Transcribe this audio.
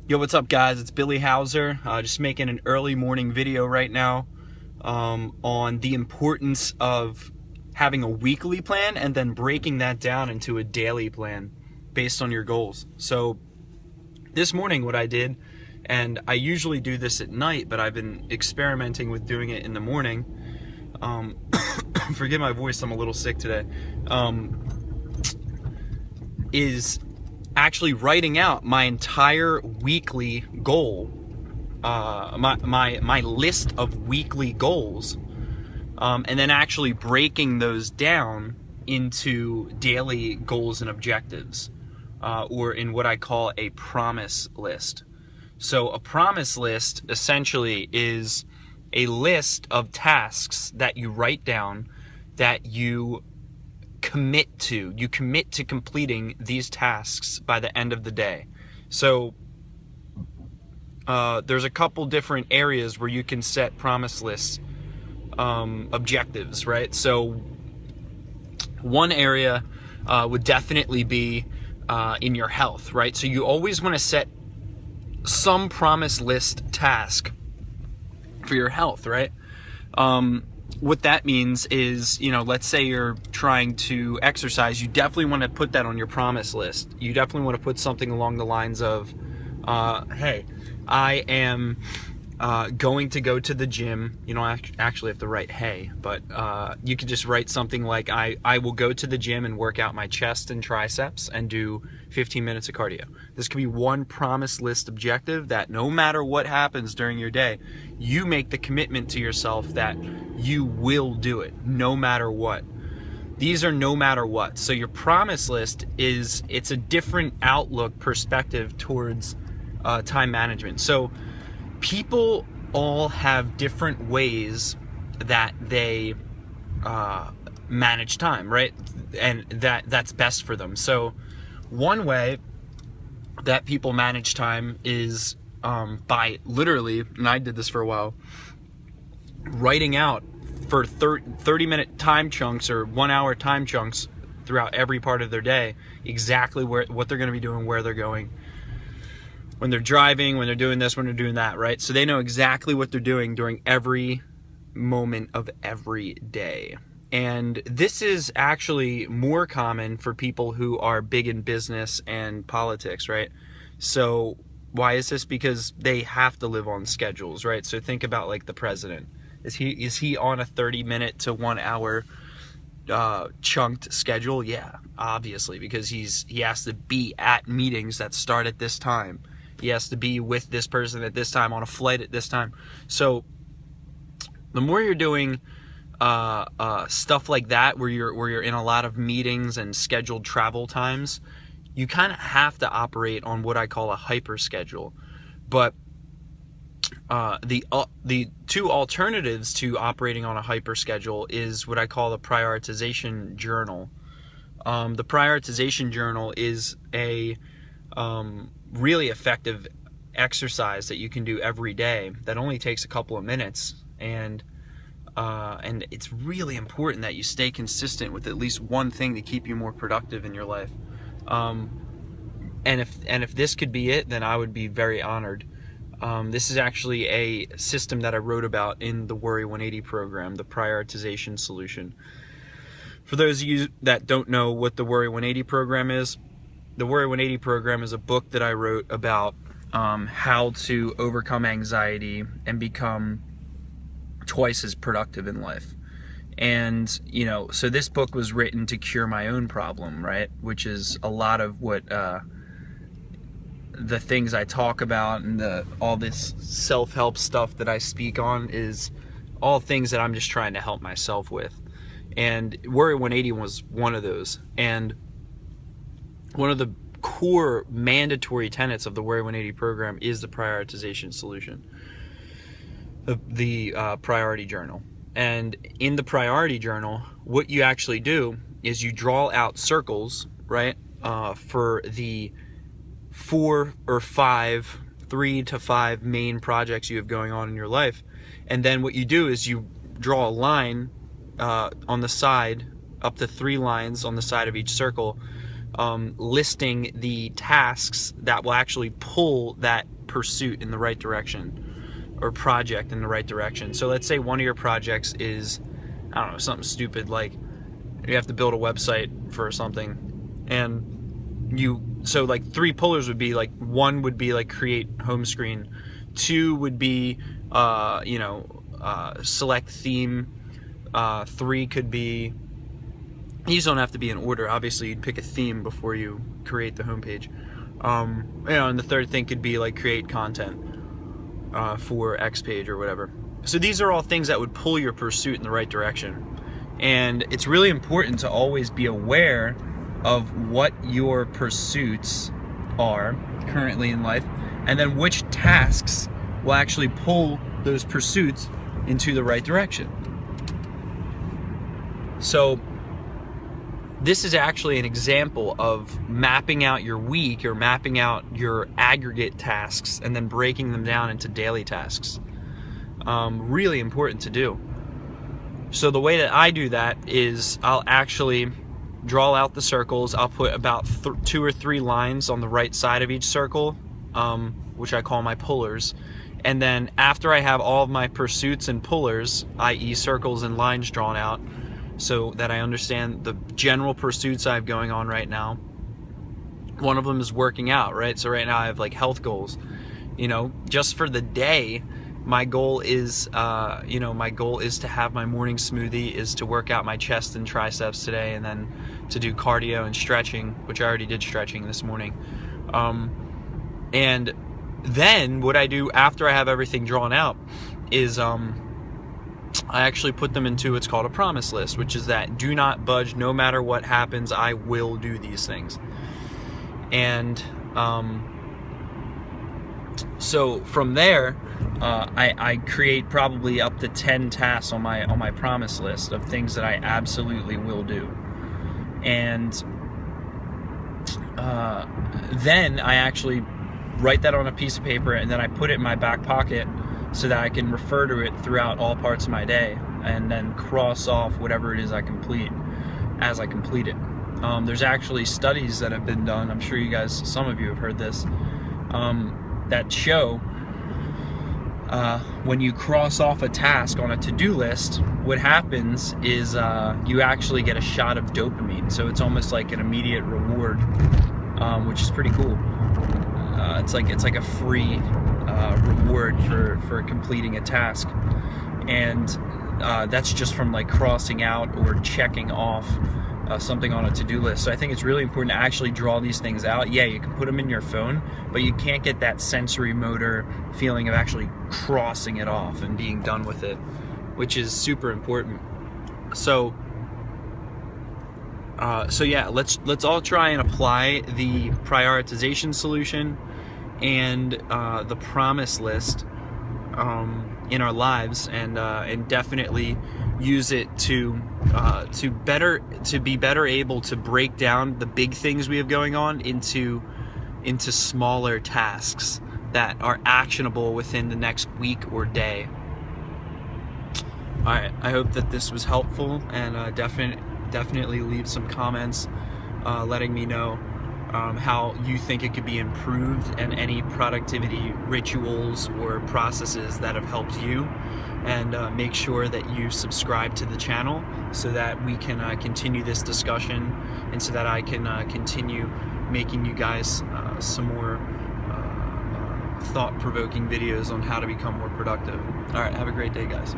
Yo, what's up, guys? It's Billy Hauser. Just making an early morning video right now on the importance of having a weekly plan and then breaking that down into a daily plan based on your goals. So this morning what I did, and I usually do this at night, but I've been experimenting with doing it in the morning. Forgive my voice, I'm a little sick today. Is actually writing out my entire weekly goal, my list of weekly goals, and then actually breaking those down into daily goals and objectives, or in what I call a promise list. So a promise list essentially is a list of tasks that you write down that you commit to. You commit to completing these tasks by the end of the day. So there's a couple different areas where you can set promise lists, objectives, right? So one area would definitely be in your health, right? So you always want to set some promise list task for your health, right? What that means is, let's say you're trying to exercise, you definitely want to put that on your promise list. You definitely want to put something along the lines of, hey, I am going to go to the gym. You don't actually have to write hey, but you could just write something like, I will go to the gym and work out my chest and triceps and do 15 minutes of cardio. This could be one promise list objective that no matter what happens during your day, you make the commitment to yourself that you will do it no matter what. These are no matter what. So your promise list it's a different outlook, perspective towards time management. So people all have different ways that they manage time, right? And that's best for them. So one way that people manage time is by literally, and I did this for a while, writing out for 30-minute time chunks or 1 hour time chunks throughout every part of their day exactly what they're going to be doing, where they're going, when they're driving, when they're doing this, when they're doing that, right? So they know exactly what they're doing during every moment of every day. And this is actually more common for people who are big in business and politics, right? So why is this? Because they have to live on schedules, right? So think about like the president. Is he on a 30-minute to 1 hour chunked schedule? Yeah, obviously, because he has to be at meetings that start at this time. He has to be with this person at this time, on a flight at this time. So the more you're doing stuff like that, where you're in a lot of meetings and scheduled travel times, you kind of have to operate on what I call a hyper schedule. But the two alternatives to operating on a hyper schedule is what I call the prioritization journal. The prioritization journal is a really effective exercise that you can do every day that only takes a couple of minutes, and it's really important that you stay consistent with at least one thing to keep you more productive in your life. And if this could be it, then I would be very honored. This is actually a system that I wrote about in the Worry 180 program, the prioritization solution. For those of you that don't know what the Worry 180 program is, the Worry 180 program is a book that I wrote about how to overcome anxiety and become twice as productive in life. And, so this book was written to cure my own problem, right? Which is a lot of what the things I talk about and all this self-help stuff that I speak on is all things that I'm just trying to help myself with. And Worry 180 was one of those. And one of the core mandatory tenets of the Worry 180 program is the prioritization solution, the priority journal. And in the priority journal, what you actually do is you draw out circles, right, for the 3 to 5 main projects you have going on in your life. And then what you do is you draw a line on the side, up to 3 lines on the side of each circle, listing the tasks that will actually pull that pursuit in the right direction, or project in the right direction. So let's say one of your projects is, I don't know, something stupid, like you have to build a website for something, and so like 3 pullers would be like, 1 would be like create home screen, 2 would be select theme, 3 could be, these don't have to be in order, obviously you'd pick a theme before you create the homepage, and the 3rd thing could be like create content for X page or whatever. So these are all things that would pull your pursuit in the right direction, and it's really important to always be aware of what your pursuits are currently in life, and then which tasks will actually pull those pursuits into the right direction. So this is actually an example of mapping out your week, or mapping out your aggregate tasks and then breaking them down into daily tasks. Really important to do. So the way that I do that is I'll actually draw out the circles. I'll put about 2 or 3 lines on the right side of each circle, which I call my pullers. And then after I have all of my pursuits and pullers, i.e. circles and lines drawn out, so that I understand the general pursuits I have going on right now. One of them is working out, right? So right now I have like health goals. Just for the day, my goal is, to have my morning smoothie, is to work out my chest and triceps today, and then to do cardio and stretching, which I already did stretching this morning. And then what I do after I have everything drawn out is I actually put them into what's called a promise list, which is that do not budge, no matter what happens, I will do these things. And so from there, I create probably up to 10 tasks on my promise list of things that I absolutely will do. And then I actually write that on a piece of paper, and then I put it in my back pocket so that I can refer to it throughout all parts of my day, and then cross off whatever it is I complete as I complete it. There's actually studies that have been done, I'm sure you guys, some of you have heard this, that show when you cross off a task on a to-do list, what happens is you actually get a shot of dopamine. So it's almost like an immediate reward, which is pretty cool. It's like a free reward for completing a task, and that's just from like crossing out or checking off something on a to-do list. So I think it's really important to actually draw these things out. Yeah, you can put them in your phone, but you can't get that sensory motor feeling of actually crossing it off and being done with it, which is super important. So yeah, let's all try and apply the prioritization solution and the promise list in our lives, and definitely use it to be better able to break down the big things we have going on into smaller tasks that are actionable within the next week or day. Alright, I hope that this was helpful, and definitely leave some comments letting me know how you think it could be improved, and any productivity rituals or processes that have helped you. And make sure that you subscribe to the channel so that we can continue this discussion, and so that I can continue making you guys some more thought-provoking videos on how to become more productive. Alright, have a great day, guys.